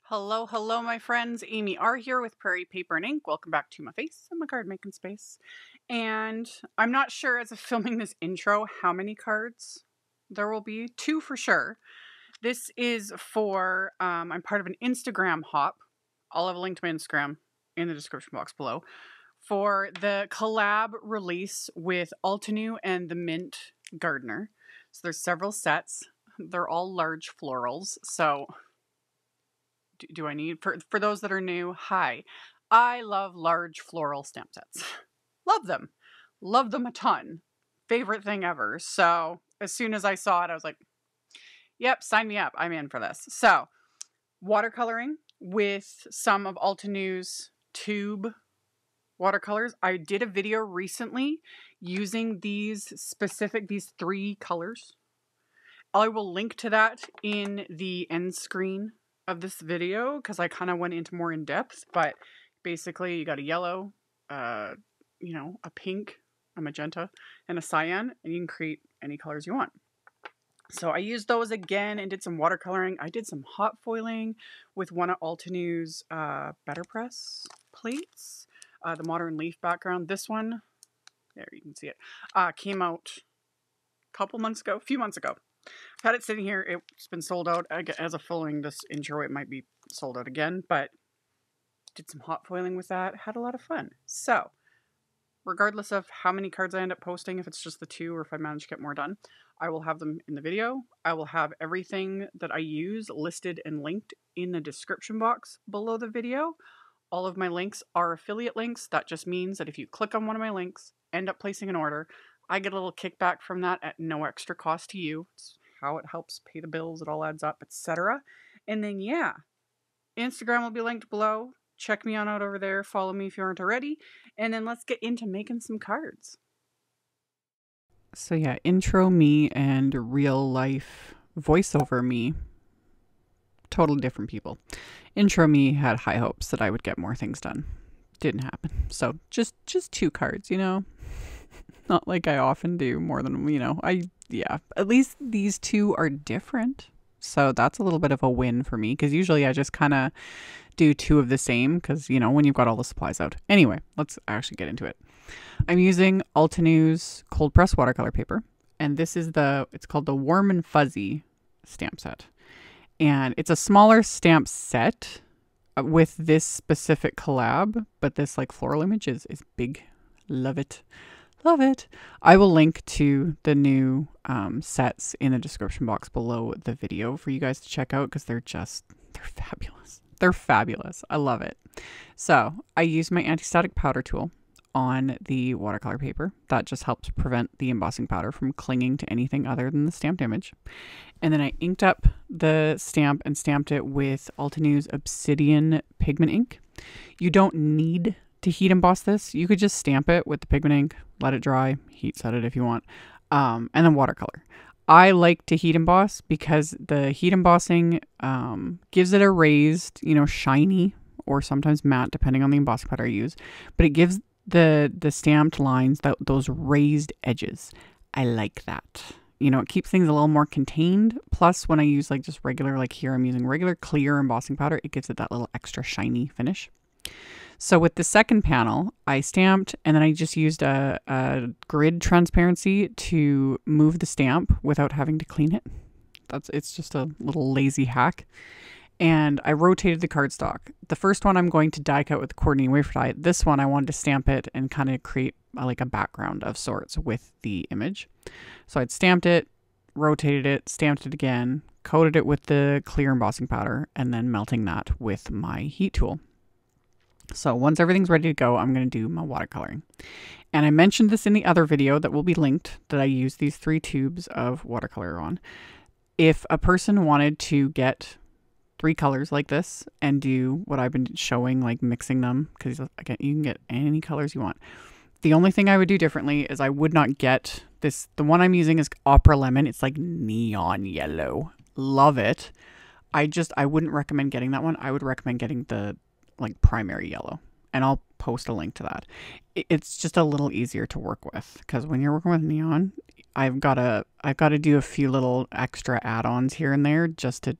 Hello, hello, my friends. AmyR here with Prairie Paper and Ink. Welcome back to my face and my card making space. And I'm not sure as of filming this intro how many cards there will be. 2 for sure. This is for, I'm part of an Instagram hop. I'll have a link to my Instagram in the description box below. For the collab release with Altenew and the Mint Gardener. So there's several sets. They're all large florals. So do I need, for those that are new, hi. I love large floral stamp sets. Love them. Love them a ton. Favorite thing ever. So as soon as I saw it, I was like, yep, sign me up. I'm in for this. So watercoloring with some of Altenew's tube watercolors. I did a video recently using these 3 colors. I will link to that in the end screen of this video because I kind of went into more in depth, but basically you got a yellow, a pink, a magenta, and a cyan, and you can create any colors you want. So I used those again and did some watercoloring. I did some hot foiling with one of Altenew's Better Press plates, the modern leaf background. This one, there you can see it, came out a few months ago. I've had it sitting here. It's been sold out. As of following this intro, it might be sold out again, but did some hot foiling with that. Had a lot of fun. So, regardless of how many cards I end up posting, if it's just the 2 or if I manage to get more done, I will have them in the video. I will have everything that I use listed and linked in the description box below the video. All of my links are affiliate links. That just means that if you click on one of my links, end up placing an order, I get a little kickback from that at no extra cost to you. It's how it helps pay the bills. It all adds up, etc. And then, yeah, Instagram will be linked below. Check me out over there. Follow me if you aren't already. And then let's get into making some cards. So yeah, intro me and real life voiceover me. Totally different people. Intro me had high hopes that I would get more things done. Didn't happen. So just 2 cards, Not like I often do more than, at least these 2 are different. So that's a little bit of a win for me because usually I just kind of do 2 of the same because, when you've got all the supplies out. Anyway, let's actually get into it. I'm using Altenew's Cold Pressed Watercolor paper, and this is it's called the Warm and Fuzzy stamp set. And it's a smaller stamp set with this specific collab, but this floral image is big. Love it. Love it. I will link to the new sets in the description box below the video for you guys to check out because they're fabulous. They're fabulous. I love it. So I use my anti-static powder tool on the watercolor paper. That just helps prevent the embossing powder from clinging to anything other than the stamped image. And then I inked up the stamp and stamped it with Altenew's OBSIDIAN pigment ink. You don't need to heat emboss this. You could just stamp it with the pigment ink, let it dry, heat set it if you want, and then watercolor. I like to heat emboss because the heat embossing gives it a raised, shiny or sometimes matte depending on the embossing powder I use, but it gives the stamped lines those raised edges. I like that. It keeps things a little more contained. Plus, when I use just regular, here I'm using regular clear embossing powder, it gives it that little extra shiny finish. So with the second panel, I stamped and then I just used a grid transparency to move the stamp without having to clean it. It's just a little lazy hack. And I rotated the cardstock. The first one I'm going to die cut with the coordinating wafer die. This one I wanted to stamp it and kind of create a background of sorts with the image. So I'd stamped it, rotated it, stamped it again, coated it with the clear embossing powder, and then melting that with my heat tool. So once everything's ready to go, I'm going to do my watercoloring. And I mentioned this in the other video that will be linked that I use these 3 tubes of watercolor on. If a person wanted to get 3 colors like this and do what I've been showing, mixing them, because again, you can get any colors you want. The only thing I would do differently is I would not get this. The one I'm using is Opera Lemon. It's neon yellow. Love it. I wouldn't recommend getting that one. I would recommend getting the primary yellow, and I'll post a link to that. It's just a little easier to work with because when you're working with neon, I've got to do a few little extra add-ons here and there just to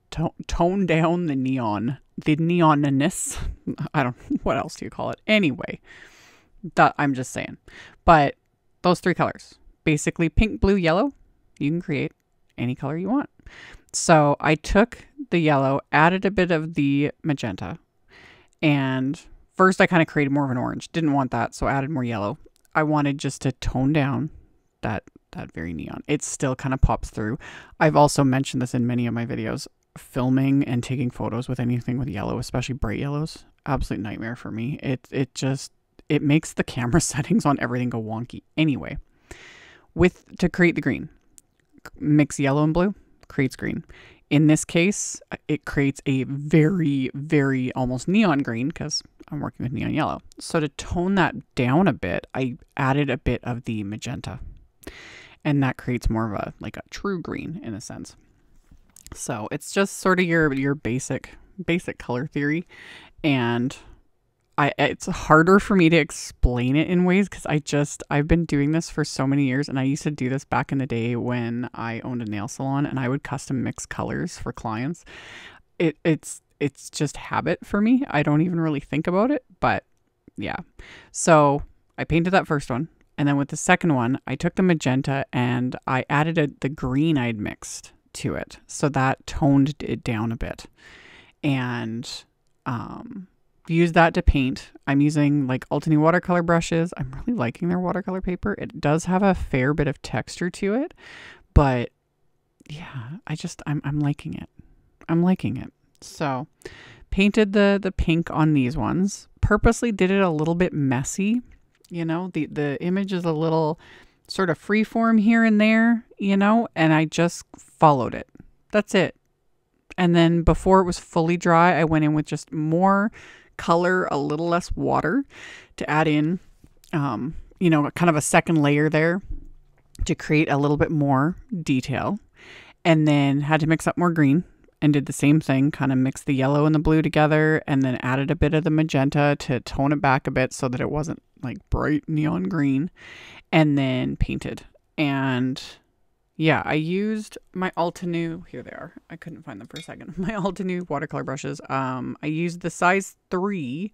tone down the neon the neonness. I don't, what else do you call it? Anyway, that I'm just saying. But those 3 colors, basically pink, blue, yellow, you can create any color you want. So I took the yellow, added a bit of the magenta, and first I kind of created more of an orange. Didn't want that, so I added more yellow. I wanted just to tone down that very neon. It still kind of pops through. I've also mentioned this in many of my videos. Filming and taking photos with anything with yellow, especially bright yellows, absolute nightmare for me. It makes the camera settings on everything go wonky. Anyway, to create the green, mix yellow and blue, creates green. In this case, it creates a very, very almost neon green because I'm working with neon yellow. So to tone that down a bit, I added a bit of the magenta, and that creates more of a true green in a sense. So it's just sort of your basic color theory, and it's harder for me to explain it in ways because I've been doing this for so many years, and I used to do this back in the day when I owned a nail salon and I would custom mix colors for clients. It's just habit for me. I don't even really think about it, but yeah. So I painted that first one, and then with the second one, I took the magenta and I added the green I'd mixed to it. So that toned it down a bit, and use that to paint. I'm using Altenew watercolor brushes. I'm really liking their watercolor paper. It does have a fair bit of texture to it, but yeah, I'm liking it. I'm liking it. So painted the pink on these ones. Purposely did it a little bit messy. You know, the image is a little sort of freeform here and there, you know, and I just followed it. That's it. And then before it was fully dry, I went in with just more color, a little less water to add in, you know, kind of a second layer there to create a little bit more detail. And then had to mix up more green and did the same thing, kind of mixed the yellow and the blue together, and then added a bit of the magenta to tone it back a bit so that it wasn't like bright neon green, and then painted. And yeah, I used my Altenew, here they are. I couldn't find them for a second. My Altenew watercolor brushes. I used the size 3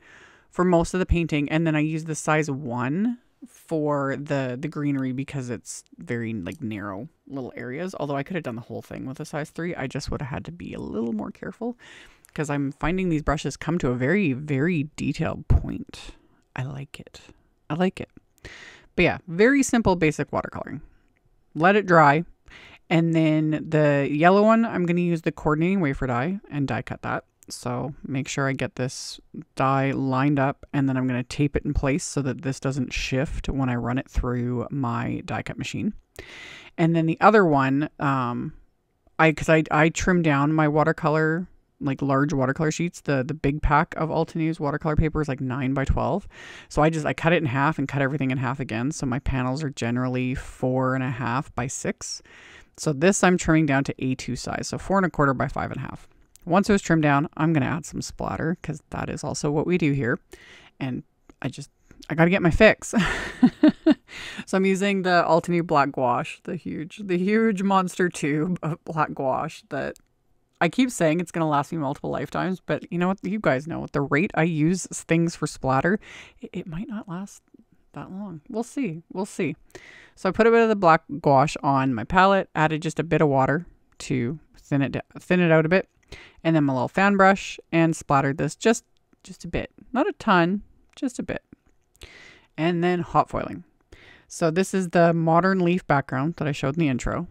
for most of the painting, and then I used the size 1 for the greenery because it's very narrow little areas. Although I could have done the whole thing with a size 3. I just would have had to be a little more careful because I'm finding these brushes come to a very, very detailed point. I like it. I like it. But yeah, very simple, basic watercoloring. Let it dry. And then the yellow one, I'm going to use the coordinating wafer die and die cut that. So make sure I get this die lined up, and then I'm going to tape it in place so that this doesn't shift when I run it through my die cut machine. And then the other one, because I trimmed down my watercolor, large watercolor sheets. The big pack of Altenew's watercolor paper is 9 by 12. So I cut it in half and cut everything in half again. So my panels are generally 4.5 by 6. So this I'm trimming down to A2 size. So 4.25 by 5.5. Once it was trimmed down, I'm going to add some splatter because that is also what we do here. And I got to get my fix. So I'm using the Altenew black gouache, the huge monster tube of black gouache that I keep saying it's going to last me multiple lifetimes. But you know what? You guys know at the rate I use things for splatter, it might not last that long. We'll see. We'll see. So I put a bit of the black gouache on my palette, added just a bit of water to thin it out a bit. And then my little fan brush and splattered this just a bit. Not a ton, just a bit. And then hot foiling. So this is the modern leaf background that I showed in the intro.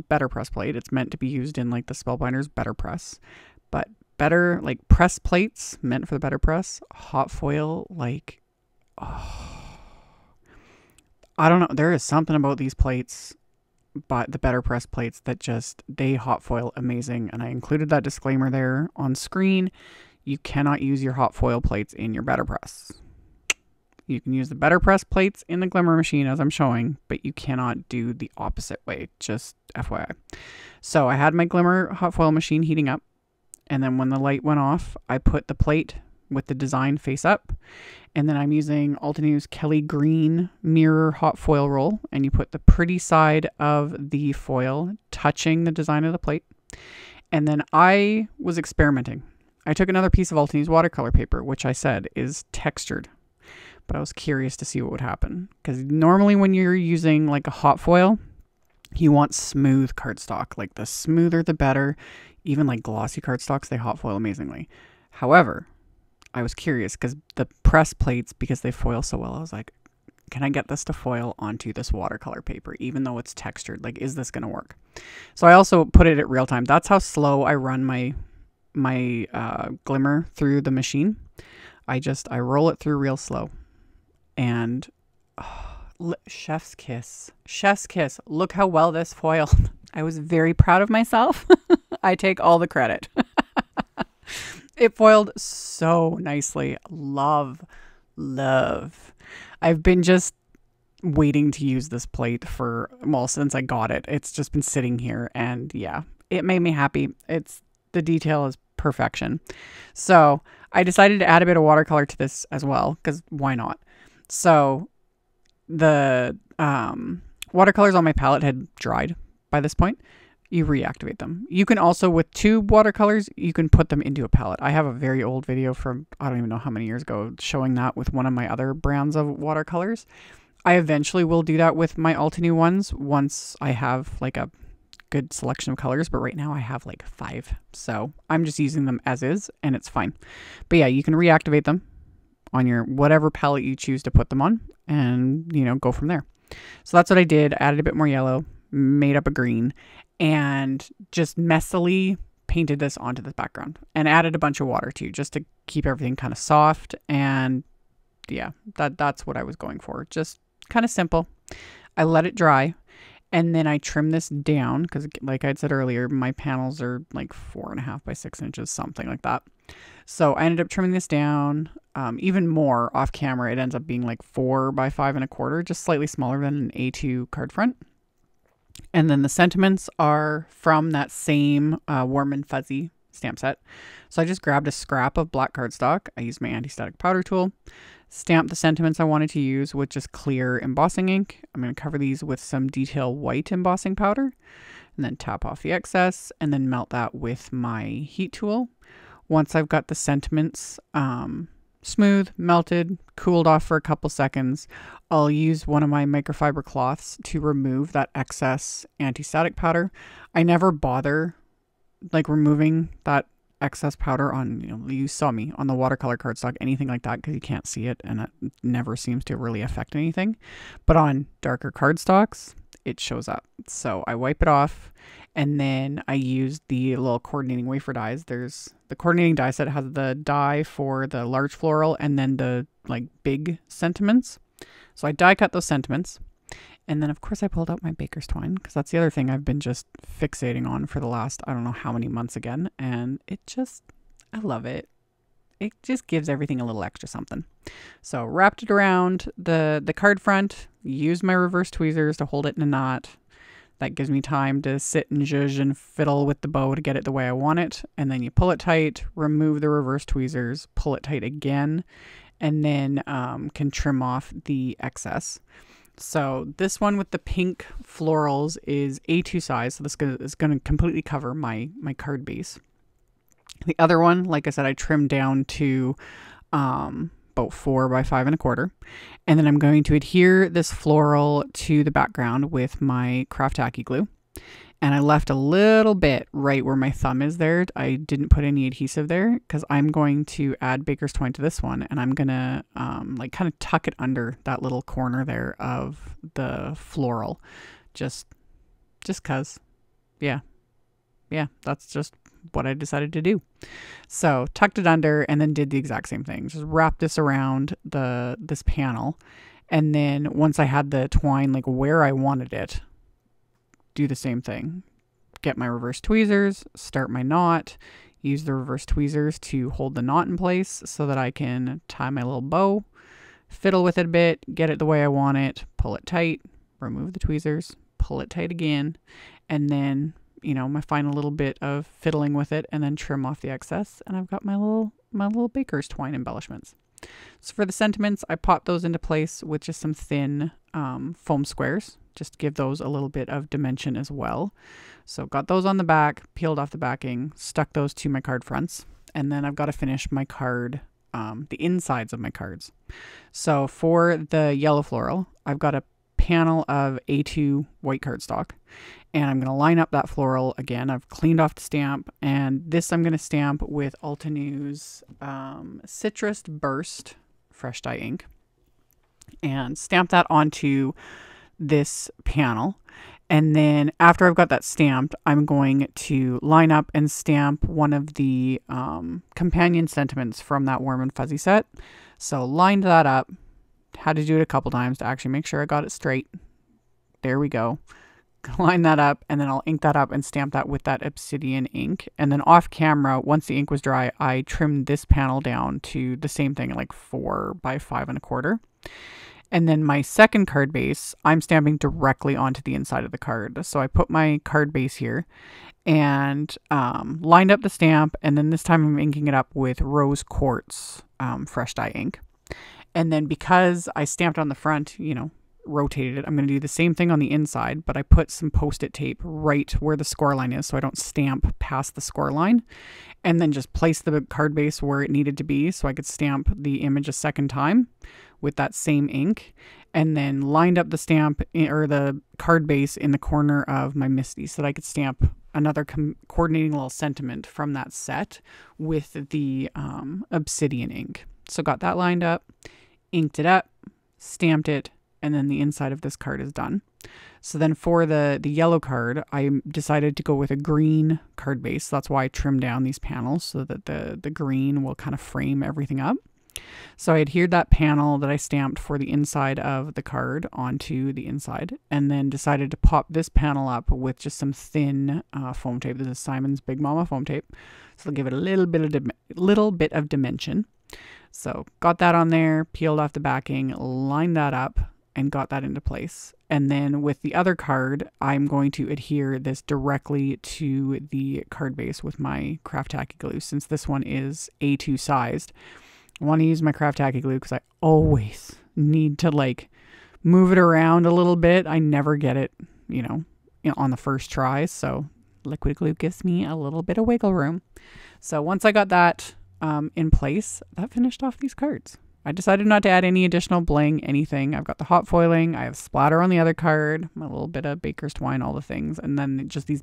Better press plate. It's meant to be used in the Spellbinder's Better Press. But better, press plates meant for the Better Press. Hot foil, I don't know. There is something about these plates, but the Better Press plates that they hot foil amazing. And I included that disclaimer there on screen. You cannot use your hot foil plates in your Better Press. You can use the Better Press plates in the Glimmer machine as I'm showing, but you cannot do the opposite way, just FYI. So I had my Glimmer hot foil machine heating up, and then when the light went off, I put the plate with the design face up, and then I'm using Altenew's Kelly Green mirror hot foil roll, and you put the pretty side of the foil touching the design of the plate. And then I was experimenting. I took another piece of Altenew's watercolor paper, which I said is textured, but I was curious to see what would happen. Because normally when you're using like a hot foil, you want smooth cardstock. Like the smoother, the better. Even like glossy cardstocks, they hot foil amazingly. However, I was curious because the press plates, because they foil so well, I was like, can I get this to foil onto this watercolor paper, even though it's textured? Like, is this going to work? So I also put it at real time. That's how slow I run my glimmer through the machine. I roll it through real slow. And chef's kiss. Chef's kiss. Look how well this foiled. I was very proud of myself. I take all the credit. It foiled so nicely. Love. I've been just waiting to use this plate for, well, since I got it. It's just been sitting here, and yeah, it made me happy. The detail is perfection. So I decided to add a bit of watercolor to this as well, because why not? So the watercolors on my palette had dried by this point. You reactivate them. You can also, with tube watercolors, you can put them into a palette. I have a very old video from, I don't even know how many years ago, showing that with one of my other brands of watercolors. I eventually will do that with my Altenew ones once I have like a good selection of colors, but right now I have like 5. So I'm just using them as is, and it's fine. But yeah, you can reactivate them on your whatever palette you choose to put them on, and go from there. So that's what I did. Added a bit more yellow, made up a green, and just messily painted this onto the background, and added a bunch of water too, just to keep everything kind of soft. And yeah, that's what I was going for. Just kind of simple. I let it dry, and then I trim this down because, like I said earlier, my panels are like 4.5 by 6 inches, something like that. So I ended up trimming this down even more off camera. It ends up being like 4 by 5.25, just slightly smaller than an A2 card front. And then the sentiments are from that same Warm and Fuzzy stamp set. So I just grabbed a scrap of black cardstock. I used my anti-static powder tool, stamped the sentiments I wanted to use with just clear embossing ink. I'm going to cover these with some detail white embossing powder, and then tap off the excess, and then melt that with my heat tool. Once I've got the sentiments smooth, melted, cooled off for a couple seconds, I'll use one of my microfiber cloths to remove that excess anti-static powder. I never bother like removing that excess powder on, you saw me on the watercolor cardstock, anything like that, because you can't see it and it never seems to really affect anything. But on darker cardstocks, it shows up. So I wipe it off, and then I use the little coordinating wafer dies. There's the coordinating die set has the die for the large floral and then the like big sentiments. So I die cut those sentiments. And then of course I pulled out my baker's twine, because that's the other thing I've been just fixating on for the last, I don't know how many months again. And I love it. It just gives everything a little extra something. So wrapped it around the card front, used my reverse tweezers to hold it in a knot. That gives me time to sit and zhuzh and fiddle with the bow to get it the way I want it. And then you pull it tight, remove the reverse tweezers, pull it tight again, and then can trim off the excess. So this one with the pink florals is A2 size. So this is going to completely cover my card base. The other one, like I said, I trimmed down to about 4 by 5.25. And then I'm going to adhere this floral to the background with my craft tacky glue. And I left a little bit right where my thumb is there. I didn't put any adhesive there because I'm going to add baker's twine to this one. And I'm going to like kind of tuck it under that little corner there of the floral. Just cause. Yeah, that's just what I decided to do. So tucked it under and then did the exact same thing. Just wrapped this around this panel. And then once I had the twine like where I wanted it, do the same thing. Get my reverse tweezers, start my knot, use the reverse tweezers to hold the knot in place so that I can tie my little bow, fiddle with it a bit, get it the way I want it, pull it tight, remove the tweezers, pull it tight again, and then, my final little bit of fiddling with it, and then trim off the excess, and I've got my little baker's twine embellishments. So for the sentiments, I popped those into place with just some thin foam squares, just to give those a little bit of dimension as well. So got those on the back, peeled off the backing, stuck those to my card fronts, and then I've got to finish my card, the insides of my cards. So for the yellow floral, I've got a panel of A2 white cardstock, and I'm going to line up that floral again. I've cleaned off the stamp, and this I'm going to stamp with Altenew's Citrus Burst Fresh Dye ink, and stamp that onto this panel. And then after I've got that stamped, I'm going to line up and stamp one of the companion sentiments from that Warm and Fuzzy set. So lined that up, had to do it a couple times to actually make sure I got it straight. There we go. Line that up, and then I'll ink that up and stamp that with that Obsidian ink. And then off camera, once the ink was dry, I trimmed this panel down to the same thing, like 4 by 5 1/4. And then my second card base, I'm stamping directly onto the inside of the card. So I put my card base here and lined up the stamp. And then this time I'm inking it up with Rose Quartz Fresh Dye ink. And then because I stamped on the front, you know, rotated it, I'm going to do the same thing on the inside, but I put some Post-it tape right where the score line is so I don't stamp past the score line, and then just place the card base where it needed to be so I could stamp the image a second time with that same ink, and then lined up the stamp or the card base in the corner of my MISTI so that I could stamp another coordinating little sentiment from that set with the Obsidian ink. So got that lined up, inked it up, stamped it, and then the inside of this card is done. So then for the yellow card, I decided to go with a green card base. That's why I trimmed down these panels so that the green will kind of frame everything up. So I adhered that panel that I stamped for the inside of the card onto the inside, and then decided to pop this panel up with just some thin foam tape. This is Simon's Big Mama foam tape. So I'll give it a little bit of dimension. So got that on there, peeled off the backing, lined that up, and got that into place. And then with the other card, I'm going to adhere this directly to the card base with my Craft Tacky glue. Since this one is A2 sized, I want to use my Craft Tacky glue because I always need to like move it around a little bit. I never get it, you know, on the first try. So liquid glue gives me a little bit of wiggle room. So once I got that in place, that finished off these cards. I decided not to add any additional bling, anything. I've got the hot foiling, I have splatter on the other card, a little bit of baker's twine, all the things, and then just these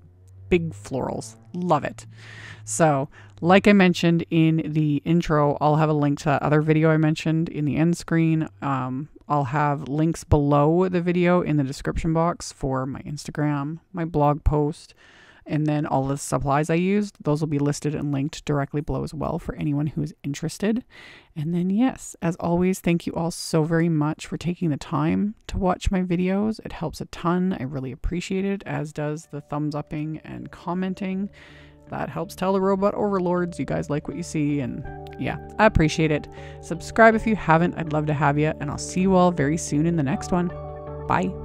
big florals. Love it. So, like I mentioned in the intro, I'll have a link to that other video I mentioned in the end screen. I'll have links below the video in the description box for my Instagram, my blog post, and then all the supplies I used. Those will be listed and linked directly below as well for anyone who is interested. And then yes, as always, thank you all so very much for taking the time to watch my videos. It helps a ton. I really appreciate it, as does the thumbs upping and commenting. That helps tell the robot overlords you guys like what you see, and yeah, I appreciate it. Subscribe if you haven't. I'd love to have you, and I'll see you all very soon in the next one. Bye.